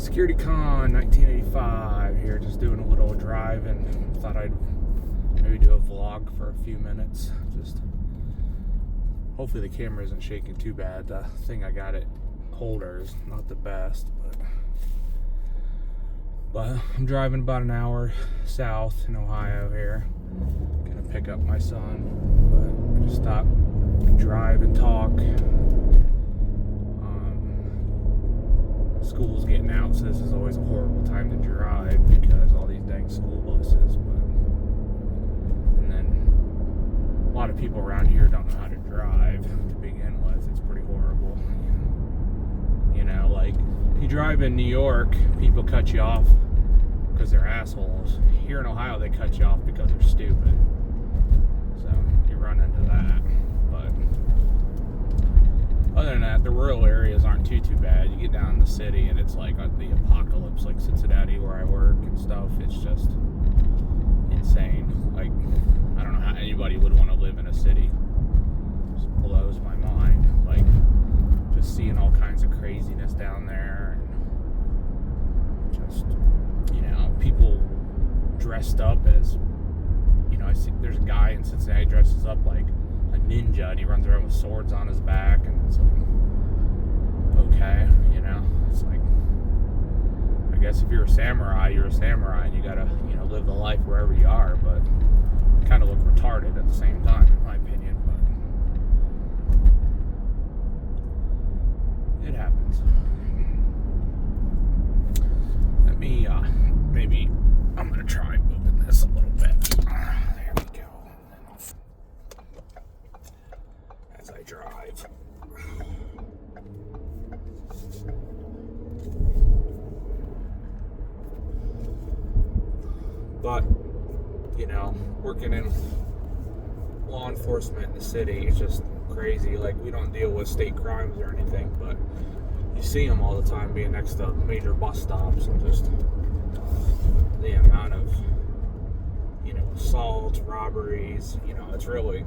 SecurityCon 1985 here, just doing a little drive, and thought I'd maybe do a vlog for a few minutes. Just hopefully the camera isn't shaking too bad. The thing I got it holder is not the best, but I'm driving about an hour south in Ohio here. Gonna pick up my son, but I just stop and drive and talk. School's getting out, so this is always a horrible time to drive because all these dang school buses. And then a lot of people around here don't know how to drive to begin with. It's pretty horrible. You know, like if you drive in New York, people cut you off because they're assholes. Here in Ohio, they cut you off because they're stupid. So you run into that. But other than that, the rural areas aren't too bad. You get down in the city and it's like the apocalypse, like Cincinnati where I work and stuff. It's just insane. Like, I don't know how anybody would want to live in a city. It just blows my mind. Like, just seeing all kinds of craziness down there. And just, you know, people dressed up as, you know, I see there's a guy in Cincinnati dresses up like a ninja, and he runs around with swords on his back, and it's like, okay, you know, it's like, I guess if you're a samurai, you're a samurai, and you gotta, you know, live the life wherever you are, but you kind of look retarded at the same time, in my opinion, but it happens. Let me, maybe, I'm gonna try moving this a little bit. There we go. As I drive. But, you know, working in law enforcement in the city is just crazy. Like, we don't deal with state crimes or anything, but you see them all the time being next to major bus stops, and just the amount of, you know, assaults, robberies, you know, it's really,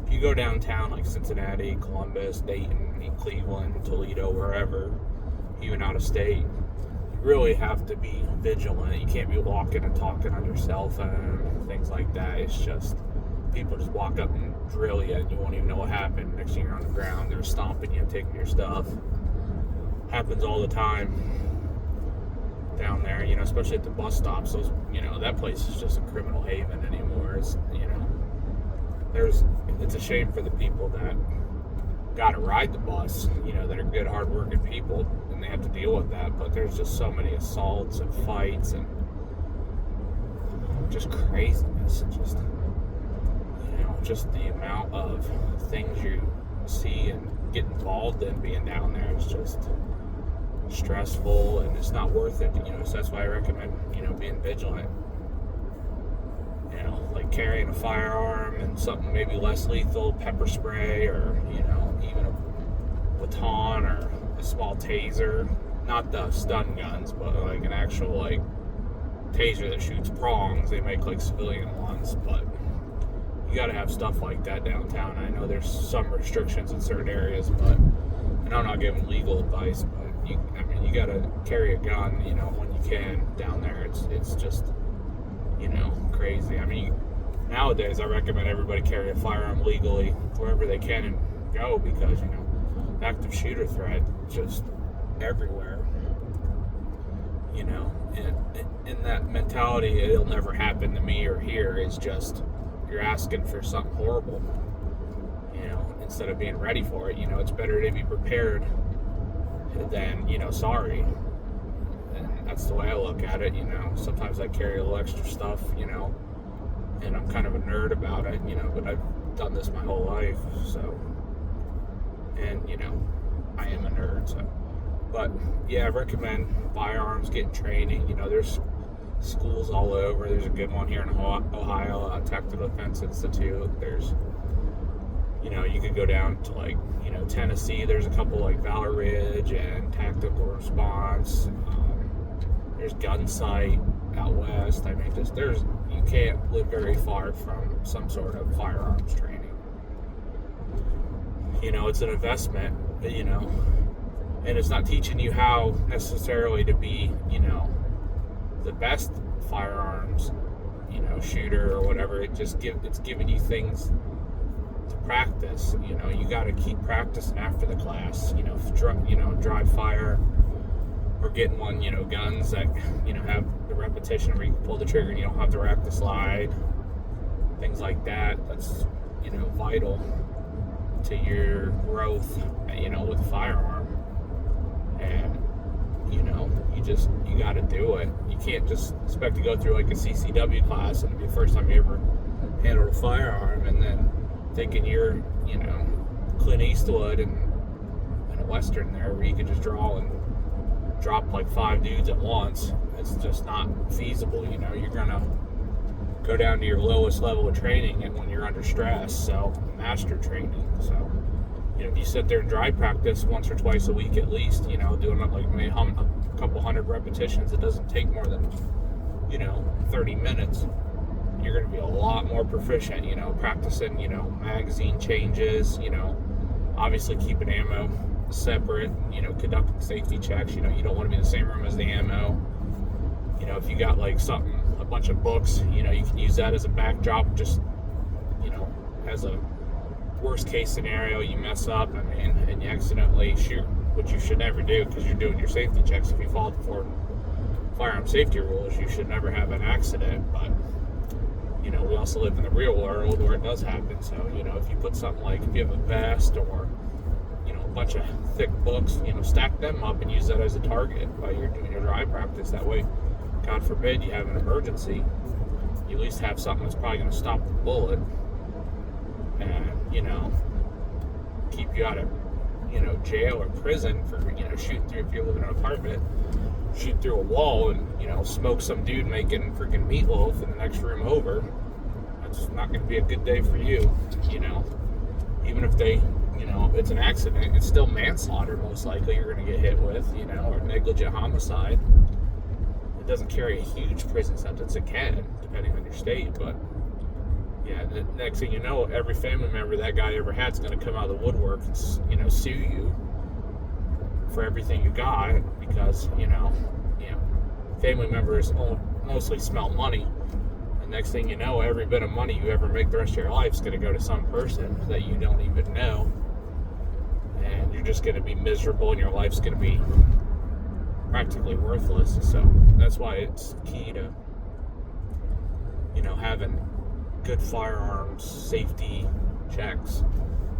if you go downtown like Cincinnati, Columbus, Dayton, Cleveland, Toledo, wherever, even out of state, you really have to be vigilant. You can't be walking and talking on your cell phone, things like that. It's just, people just walk up and drill you, and you won't even know what happened. Next thing you're on the ground, they're stomping you and taking your stuff. Happens all the time down there, you know, especially at the bus stops. Those, you know, that place is just a criminal haven anymore. It's, you know, it's a shame for the people that gotta ride the bus, you know, that are good, hard-working people, and they have to deal with that. But there's just so many assaults and fights and just craziness, and just, you know, just the amount of things you see and get involved in being down there is just stressful, and it's not worth it, you know. So that's why I recommend, you know, being vigilant, you know, like carrying a firearm and something maybe less lethal, pepper spray, or, you know, even a baton or a small taser, not the stun guns, but like an actual like taser that shoots prongs. They make like civilian ones, but you gotta have stuff like that downtown. I know there's some restrictions in certain areas, but, and I'm not giving legal advice, but you gotta carry a gun, you know, when you can down there. It's just, you know, crazy. I mean, nowadays I recommend everybody carry a firearm legally wherever they can and go, because, you know, active shooter threat just everywhere. You know, and that mentality, it'll never happen to me or here, is just, you're asking for something horrible, you know, instead of being ready for it. You know, it's better to be prepared than, you know, sorry. And that's the way I look at it, you know. Sometimes I carry a little extra stuff, you know, and I'm kind of a nerd about it, you know, but I've done this my whole life, so, and, you know, I am a nerd, so. But yeah, I recommend firearms, getting training. You know, there's schools all over. There's a good one here in Ohio, Tactical Defense Institute. There's, you know, you could go down to, like, you know, Tennessee. There's a couple like Valor Ridge and Tactical Response. There's Gun Sight out west. I mean, just you can't live very far from some sort of firearms training. You know, it's an investment. You know, And it's not teaching you how necessarily to be, the best firearms, shooter or whatever. It's giving you things to practice. You got to keep practicing after the class. Dry fire, or getting one, guns that, have the repetition where you can pull the trigger and you don't have to rack the slide. Things like that. That's, vital to your growth, with a firearm. And, you got to do it. You can't just expect to go through like a CCW class and it'll be the first time you ever handled a firearm and then thinking you're, Clint Eastwood and a Western there where you can just draw and drop like 5 dudes at once. It's just not feasible. You're going to go down to your lowest level of training and when you're under stress, so master training. So, if you sit there and dry practice once or twice a week at least, doing it like maybe a couple hundred repetitions, it doesn't take more than, 30 minutes. You're going to be a lot more proficient, practicing, magazine changes, obviously keeping ammo separate, conducting safety checks. You don't want to be in the same room as the ammo. If you got like a bunch of books, you can use that as a backdrop, just, as a worst case scenario, you mess up, and you accidentally shoot, which you should never do because you're doing your safety checks. If you fall for firearm safety rules, you should never have an accident. But, we also live in the real world where it does happen. So, if you put something like, if you have a vest or, a bunch of thick books, stack them up and use that as a target while you're doing your dry practice. That way, God forbid you have an emergency, you at least have something that's probably going to stop the bullet and, keep you out of, jail or prison for, shooting through, if you live in an apartment, shoot through a wall and, smoke some dude making freaking meatloaf in the next room over. That's not going to be a good day for you, even if they, it's an accident, it's still manslaughter most likely you're going to get hit with, or negligent homicide. It doesn't carry a huge prison sentence. It can, depending on your state, but yeah, the next thing you know, every family member that guy ever had is going to come out of the woodwork and, sue you for everything you got because, family members mostly smell money. And next thing you know, every bit of money you ever make the rest of your life is going to go to some person that you don't even know. And you're just going to be miserable and your life's going to be practically worthless. So that's why it's key to, having good firearms safety checks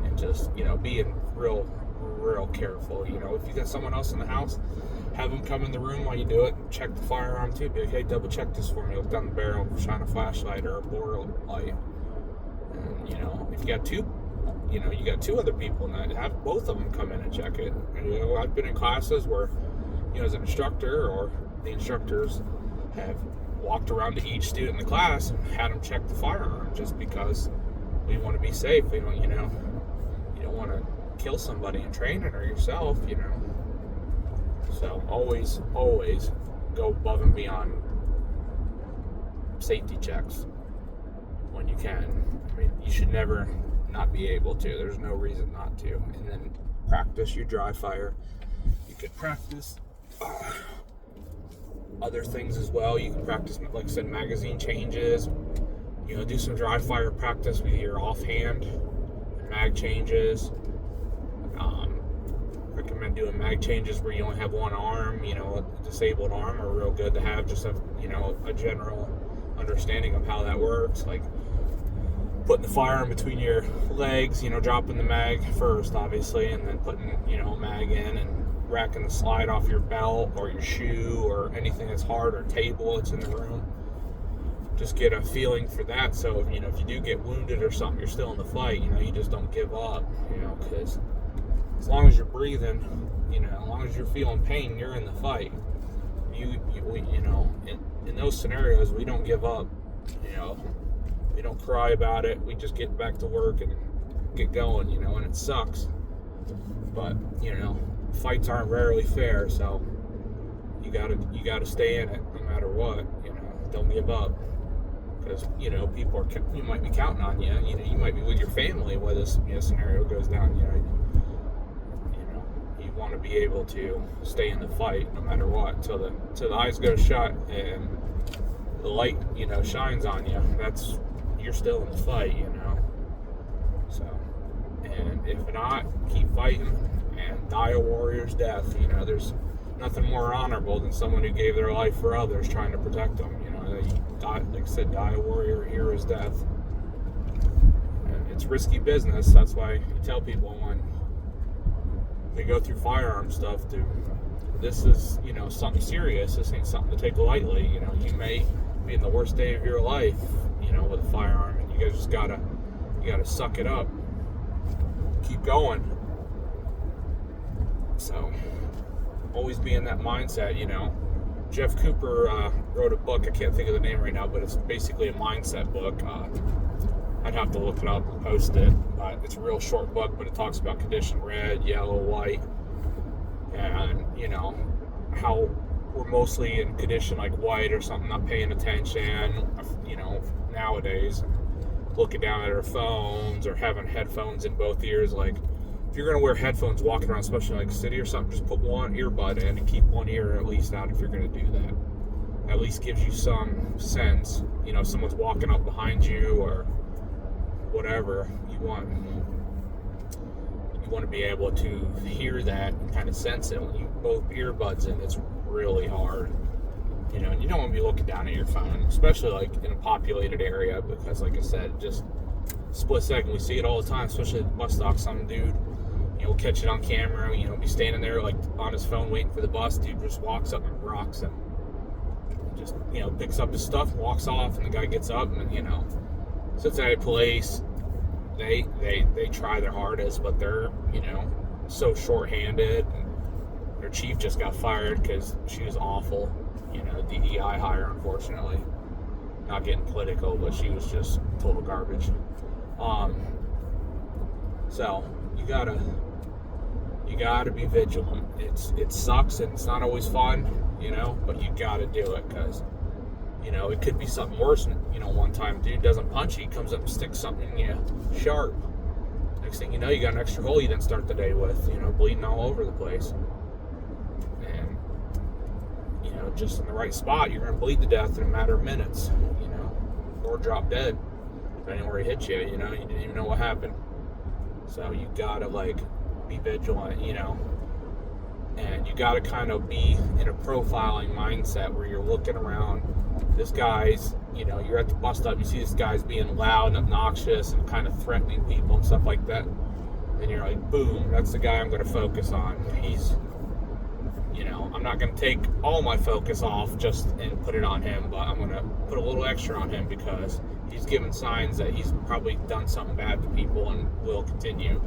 and just, being real careful. If you got someone else in the house, have them come in the room while you do it, check the firearm too. Be like, hey, double check this for me. Look down the barrel, shine a flashlight or a bore light. And, if you got two, you got 2 other people, and have both of them come in and check it. And, I've been in classes where, as an instructor or the instructors have walked around to each student in the class and had them check the firearm just because we want to be safe. We don't, you don't want to kill somebody in training or yourself, So always go above and beyond safety checks when you can. You should never not be able to. There's no reason not to. And then practice your dry fire. You could practice other things as well. You can practice, like I said, magazine changes. Do some dry fire practice with your offhand mag changes. Recommend doing mag changes where you only have one arm. A disabled arm are real good to have, just a general understanding of how that works. Like putting the firearm between your legs, dropping the mag first, obviously, and then putting, a mag in and racking the slide off your belt or your shoe or anything that's hard or table that's in the room. Just get a feeling for that. So, if you do get wounded or something, you're still in the fight, you just don't give up, because as long as you're breathing, as long as you're feeling pain, you're in the fight. In those scenarios, we don't give up, we don't cry about it. We just get back to work and get going, and it sucks. But, fights aren't rarely fair, so you gotta stay in it no matter what. Don't give up, because people you might be counting on you. You might be with your family when this scenario goes down. You want to be able to stay in the fight no matter what, till the eyes go shut and the light, shines on you. You're still in the fight, So, and if not, keep fighting and die a warrior's death. There's nothing more honorable than someone who gave their life for others, trying to protect them. Die, like I said, die a warrior, hero's death. And it's risky business. That's why you tell people when they go through firearm stuff, this is, something serious. This ain't something to take lightly. You may be in the worst day of your life, with a firearm, and you guys just gotta suck it up, keep going. So always be in that mindset. Jeff Cooper wrote a book. I can't think of the name right now, but it's basically a mindset book. I'd have to look it up and post it. It's a real short book, but it talks about condition red, yellow, white, and how we're mostly in condition like white or something, not paying attention, nowadays, looking down at our phones or having headphones in both ears. Like, if you're going to wear headphones walking around, especially like a city or something, just put one earbud in and keep one ear at least out if you're going to do that. At least gives you some sense. If someone's walking up behind you or whatever, you want to be able to hear that and kind of sense it. When you both earbuds in, it's really hard. And you don't want to be looking down at your phone, especially like in a populated area, because like I said, just split second, we see it all the time, especially at the bus stop. Some dude, will catch it on camera, be standing there like on his phone waiting for the bus. Dude just walks up and rocks him. Just, picks up his stuff, walks off, and the guy gets up and, sits at a place. They try their hardest, but they're, so short-handed. Their chief just got fired because she was awful. DEI hire, unfortunately. Not getting political, but she was just total garbage. So you gotta be vigilant. It sucks and it's not always fun, but you gotta do it, because it could be something worse. One time dude doesn't punch you, he comes up and sticks something in you sharp. Next thing you know, you got an extra hole you didn't start the day with, bleeding all over the place. And just in the right spot, you're gonna bleed to death in a matter of minutes, or drop dead, depending on where he hit you. You didn't even know what happened. So you gotta be vigilant, and you gotta kind of be in a profiling mindset where you're looking around. This guy's, you're at the bus stop, you see this guy's being loud and obnoxious and kind of threatening people and stuff like that, and you're like, boom, that's the guy I'm going to focus on. He's, I'm not going to take all my focus off and put it on him, but I'm going to put a little extra on him because he's giving signs that he's probably done something bad to people and will continue.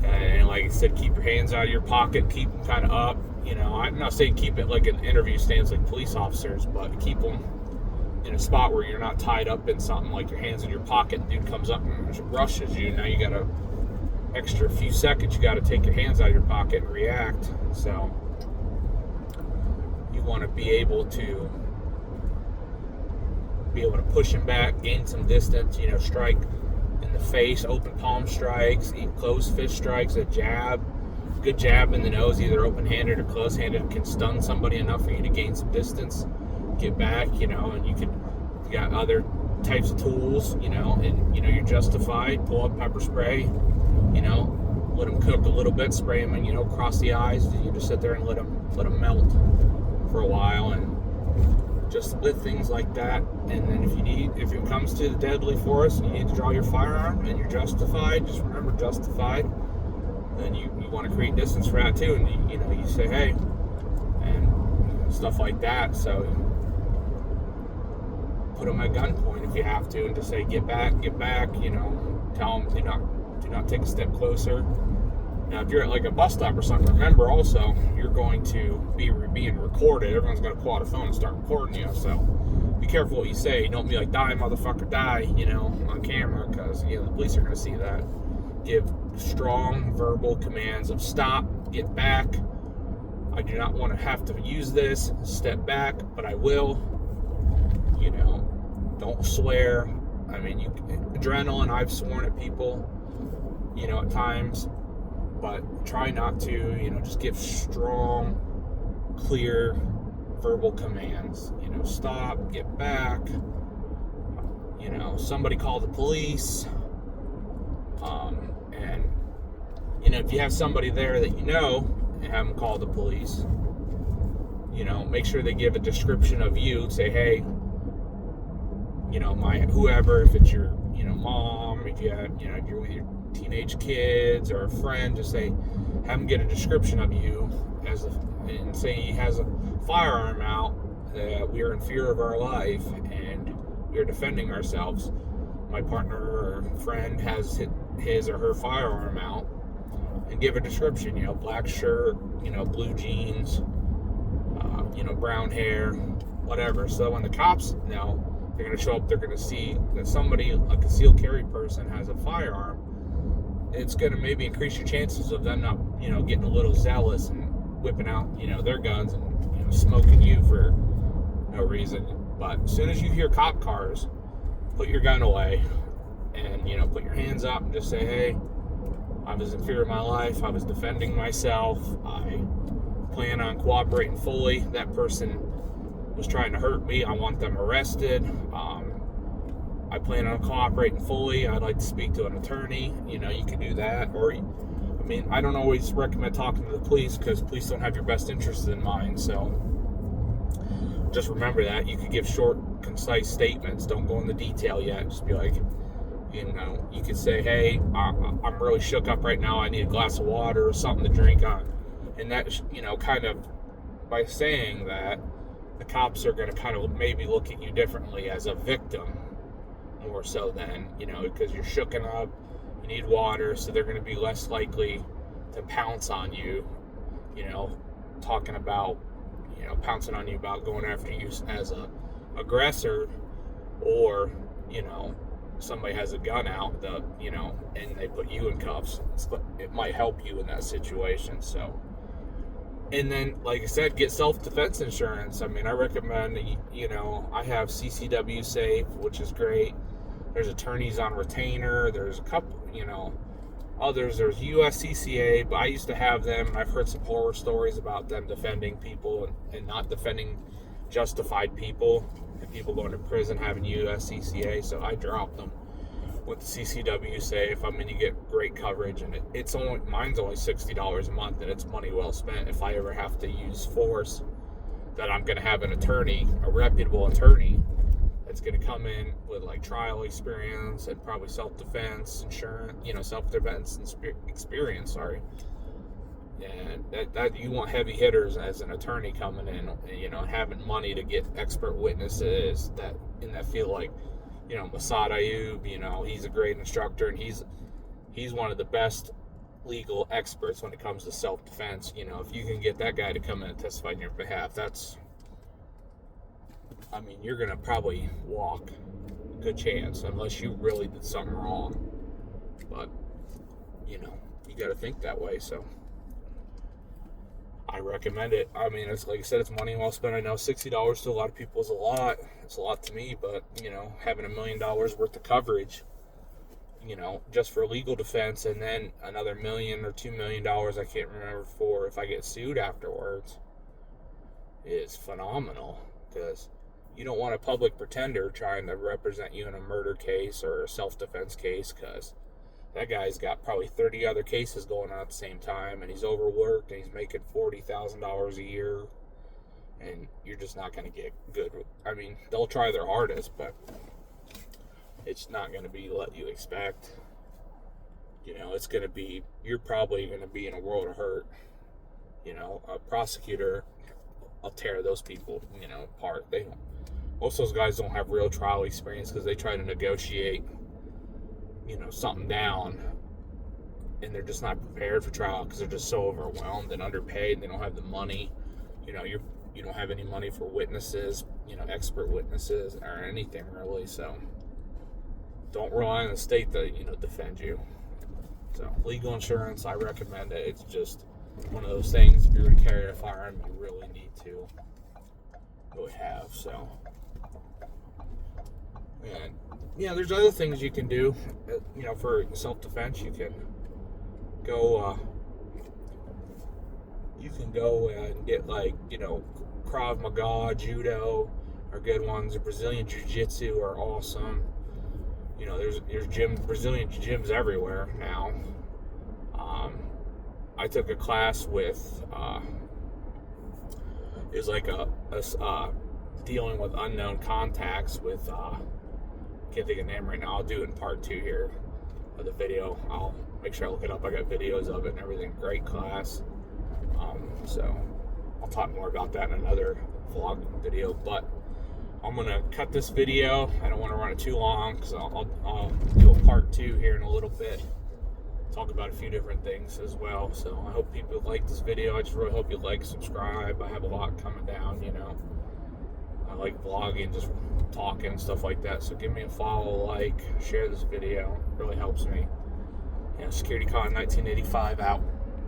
And like I said, keep your hands out of your pocket, keep them kind of up. I'm not saying keep it like an interview stance like police officers, but keep them in a spot where you're not tied up in something, like your hands in your pocket and dude comes up and rushes you. Now you got a extra few seconds, you got to take your hands out of your pocket and react. So you want to be able to push him back, gain some distance, strike in the face, open palm strikes, closed fist strikes, a jab. Good jab in the nose, either open-handed or close-handed, can stun somebody enough for you to gain some distance, get back, and you got other types of tools, and you're justified. Pull up pepper spray, let them cook a little bit, spray them, and across the eyes. You just sit there and let them melt for a while, and just split things like that. And then if it comes to the deadly force, and you need to draw your firearm, and you're justified. Just remember, justified. Then you want to create distance for that too, and you say hey, and stuff like that. So put them at gunpoint if you have to, and just say get back. Tell them do not take a step closer. Now, if you're at like a bus stop or something, remember also you're going to be being recorded. Everyone's going to pull out a phone and start recording you. So be careful what you say. Don't be like, die, motherfucker, die, on camera, because the police are going to see that. Give strong verbal commands of stop, get back. I do not want to have to use this. Step back, but I will. Don't swear. I mean, adrenaline, I've sworn at people, at times. but try not to, just give strong, clear verbal commands. Stop, get back, somebody call the police. And if you have somebody there that and have them call the police, make sure they give a description of you. Say, hey, my whoever, if it's your, mom, if you have, if you're with your teenage kids or a friend, just say, have them get a description of you and say he has a firearm out, that we are in fear of our life and we are defending ourselves. My partner or friend has his or her firearm out, and give a description, black shirt, blue jeans, brown hair, whatever. So when the cops know, they're going to show up, they're going to see that somebody, a concealed carry person, has a firearm. It's going to maybe increase your chances of them not, getting a little zealous and whipping out, their guns and, smoking you for no reason. But as soon as you hear cop cars, put your gun away and, put your hands up and just say, hey, I was in fear of my life. I was defending myself. I plan on cooperating fully. That person was trying to hurt me. I want them arrested. I plan on cooperating fully. I'd like to speak to an attorney. You can do that. Or, I don't always recommend talking to the police because police don't have your best interests in mind. So just remember that. You could give short, concise statements. Don't go into detail yet. Just be like, you could say, hey, I'm really shook up right now. I need a glass of water or something to drink on. And that, kind of by saying that, the cops are going to kind of maybe look at you differently as a victim more so than, because you're shooken up, you need water, so they're going to be less likely to pounce on you, talking about, pouncing on you about going after you as a aggressor, or, somebody has a gun out, and they put you in cuffs. It might help you in that situation. So, and then, like I said, get self-defense insurance. I recommend, I have CCW Safe, which is great. There's attorneys on retainer. There's a couple, others. There's USCCA, but I used to have them. I've heard some horror stories about them defending people and not defending justified people, and people going to prison having USCCA. So I dropped them with the CCW Safe. You get great coverage, and mine's only $60 a month, and it's money well spent. If I ever have to use force, that I'm going to have an attorney, a reputable attorney, that's going to come in with trial experience and probably self-defense insurance, self-defense experience, sorry. And that you want heavy hitters as an attorney coming in, having money to get expert witnesses that in that field, like, Masad Ayub, he's a great instructor, and he's one of the best legal experts when it comes to self-defense. If you can get that guy to come in and testify on your behalf, you're going to probably walk. Good chance, unless you really did something wrong. But, you got to think that way, so I recommend it. It's like I said, it's money well spent. I know $60 to a lot of people is a lot. It's a lot to me, but, having $1 million worth of coverage, just for legal defense, and then another $1 million or $2 million, I can't remember, for if I get sued afterwards, is phenomenal, because you don't want a public pretender trying to represent you in a murder case or a self-defense case, because that guy's got probably 30 other cases going on at the same time, and he's overworked, and he's making $40,000 a year, and you're just not going to get good. They'll try their hardest, but it's not going to be what you expect. It's going to be, you're probably going to be in a world of hurt. A prosecutor will tear those people, apart. Most of those guys don't have real trial experience, because they try to negotiate something down, and they're just not prepared for trial because they're just so overwhelmed and underpaid, and they don't have the money. You don't have any money for witnesses, expert witnesses or anything really. So don't rely on the state to defend you. So legal insurance, I recommend it. It's just one of those things. If you're going to carry a firearm, you really need to really have. So, and there's other things you can do. For self-defense, you can go you can go and get, like, you know, Krav Maga, Judo are good ones. Brazilian Jiu-Jitsu are awesome. You know, there's Brazilian gyms everywhere now. I took a class with, it was like a dealing with unknown contacts with, can't think of the name right now. I'll do it in part 2 here of the video. I'll make sure I look it up. I got videos of it and everything. Great class. So I'll talk more about that in another vlog video, but I'm gonna cut this video. I don't want to run it too long, because I'll do a part 2 here in a little bit, talk about a few different things as well. So I hope people like this video. I just really hope you like, subscribe. I have a lot coming down, you know. I like vlogging, just talking and stuff like that. So give me a follow, like, share this video. It really helps me. You know, SecurityCon 1985 out.